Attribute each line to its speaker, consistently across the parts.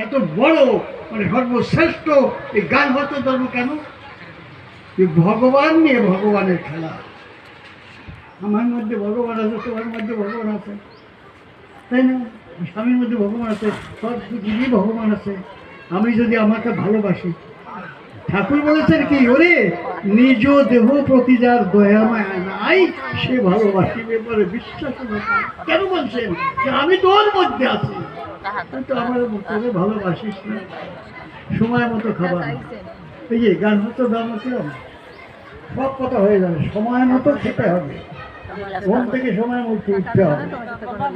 Speaker 1: এত বড় মানে সর্বশ্রেষ্ঠ এই গান হতো ধর্ম কেন? ভগবান নিয়ে ভগবানের খেলা। আমার মধ্যে ভগবান আছে, তোমার মধ্যে ভগবান আছে, তাই না? স্বামীর মধ্যে ভগবান আছে, সব কিছুই ভগবান আছে। আমি যদি আমাকে ভালোবাসি, ঠাকুর বলেছেন কি, ওরে নিজ দেহ প্রতি যার দয়া মায়া নাই সে ভালোবাসিবে পরে বিশ্বাস। কেন বলছেন যে আমি তোর মধ্যে আছি, কিন্তু আমার তোরে ভালোবাসিস না, সময় মতো খাবার। এই যে গান হতো ধর্ম কিরম, সব কথা হয়ে যাবে, সময় মতো খেতে হবে, ঘুম থেকে সময় মতো উঠতে হবে।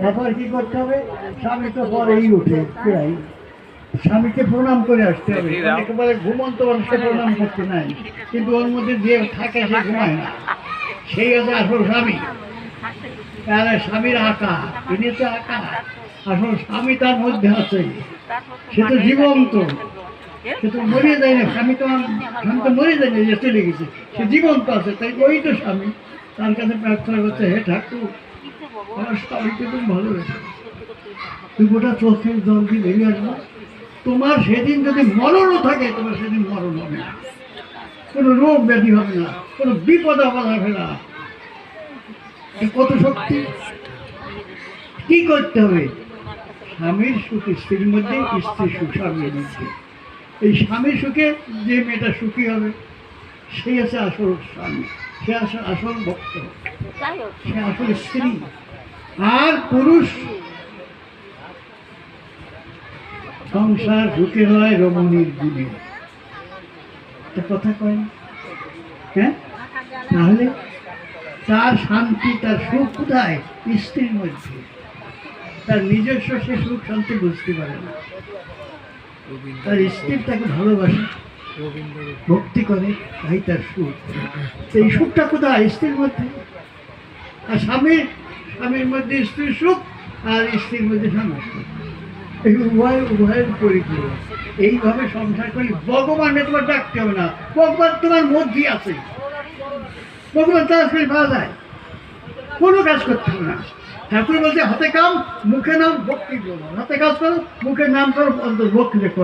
Speaker 1: তারপর কি করতে হবে? স্বামী তো পরেই উঠে, প্রায় স্বামীকে প্রণাম করে আসতে হবে। একেবারে ঘুমন্ত মানুষকে প্রণাম করতে নাই, কিন্তু ওর মধ্যে যে থাকে সে ঘুমায় না, সেই হচ্ছে আসল স্বামী। তাহলে স্বামীর আঁকা এনেছে আঁকা, আসল স্বামী তার মধ্যে আছে, সে তো জীবন্ত, সে তো মরে যায় না। স্বামী তো মরে যায় না, যে চলে গেছে, সে জীবন্ত আছে, তাই ওই তো স্বামী। তার কাছে প্রার্থনা করছে, হে ঠাকুর আমার স্বামীকে তুমি ভালো রেখো, তুই গোটা চোখের জল দিয়ে বেরিয়ে আসবো। তোমার সেদিন যদি মরণও থাকে, তোমার সেদিন মরণ হবে না, কোনো রোগ ব্যাধি হবে না, কোনো বিপদ আপদ হবে না। কত শক্তি! কি করতে হবে? স্বামীর সুখ স্ত্রীর মধ্যে, স্ত্রীর সুখ স্বামীর মধ্যে। এই স্বামীর সুখে যে মেয়েটা সুখী হবে, সেই আছে আসল স্বামী, সে আসল ভক্ত, সে আসল স্ত্রী। আর পুরুষ সংসার ঢুকে হয় রমণীর গুণে, কথা কয়, হ্যাঁ? তাহলে তার শান্তি, তার সুখ কোথায়? স্ত্রীর মধ্যে। তার নিজস্ব সে সুখ শান্তি বুঝতে পারে না, তার স্ত্রী তাকে ভালোবাসে, ভক্তি করে, তাই তার সুখ। এই সুখটা কোথায়? স্ত্রীর মধ্যে। আর স্বামীর মধ্যে স্ত্রীর সুখ, আর স্ত্রীর মধ্যে স্বামীর সুখ। এই উভয়ের পরিপূরক। এইভাবে সংসার করি ভগবানকে তোমার ডাকতে হবে না, ভগবান তোমার মধ্যেই আছে। ভগবান তাড়াতাড়ি পাওয়া যায়, কোনো কাজ করতে হবে না। ঠাকুর বলছে হাতে কাম মুখে নাম ভক্তি করো, হাতে কাজ করো মুখে নাম করো, ভক্তি দেখো।